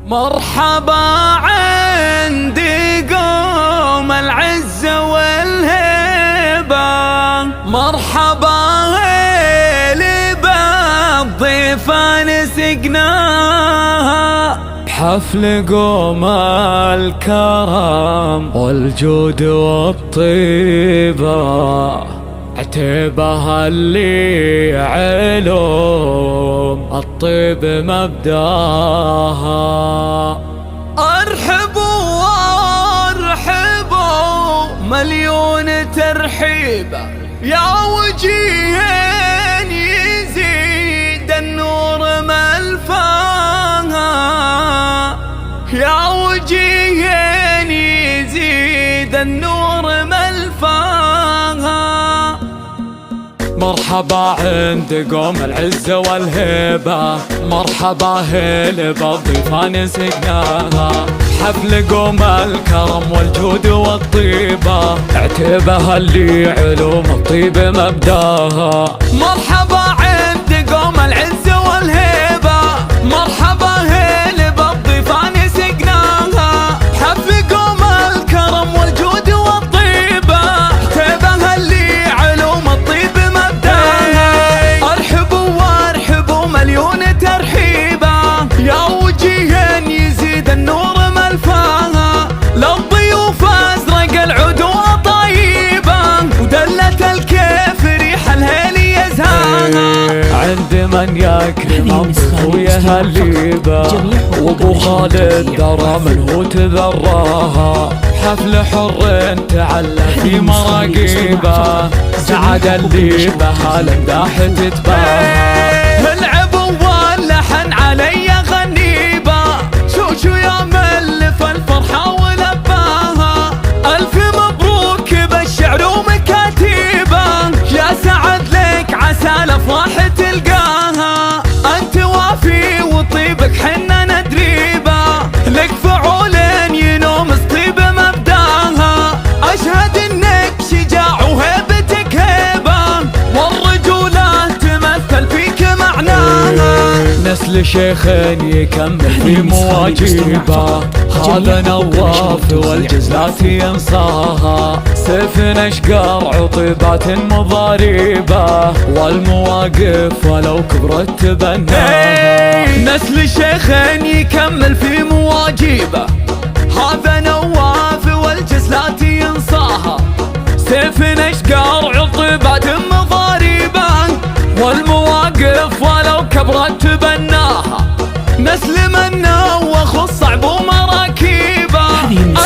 مرحبا عندي قوم العزة والهيبة، مرحبا بالضيفان سقناها بحفل قوم الكرم والجود والطيبة. عتيبها اللي علوم الطيب مبداها. ارحبوا وارحبوا مليون ترحيبة، يا وجيهين يزيد النور ملفاها، يا وجيهين يزيد النور ملفاها. مرحبا عند قوم العزة والهيبة، مرحبا هيل بالضيفان سقناها حفل قوم الكرم والجود والطيبة. عتيبها اللي علوم الطيب مبداها. مرحبا عند قوم العزة والهيبة، مرحبا هيل بالضيفان سقناها حفل قوم الكرم والجود والطيبة. عتيبها اللي علوم الطيب مليون ترحيبة، يا وجيهن يزيد النور ملفاها. للضيوف ازرق العود وطيبة، ودلة الكيف ريح الهيل يزهاها. عند من يكرم اخويا هالليبة، وابو خالد درى من هو تذراها. حفل حر تعلى في مراقيبه، سعد الليبة هالمداح تتباهى. العب واللحن علي غنيبة، شو يا ملف الفرحة ولباها. ألف مبروك بالشعر ومكاتيبة، يا سعد لك عسى الأفراح تلقاها. أنت وافي وطيبك حنا ندريبة، لك فعولين ينوم طيب مبداها. أشهد إنك شجاع وهيبتك هيبة، والرجولة تمثل فيك معناها. نسل شيخين يكمل في مواجيبه، هذا نواف والجزلات ينصاها. سيف نشقر عطيبات مضاريبه، والمواقف ولو كبرت تبناها. نسل شيخين يكمل في مواجيبه، هذا نواف والجزلات ينصاها. سيف نشقر عطيبات مضاريبه، والمواقف ولو كبرت تبناها. نسل منا وخص صعب ومراكيبه،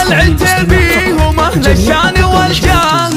العتبي هم اهل الشان والجاه.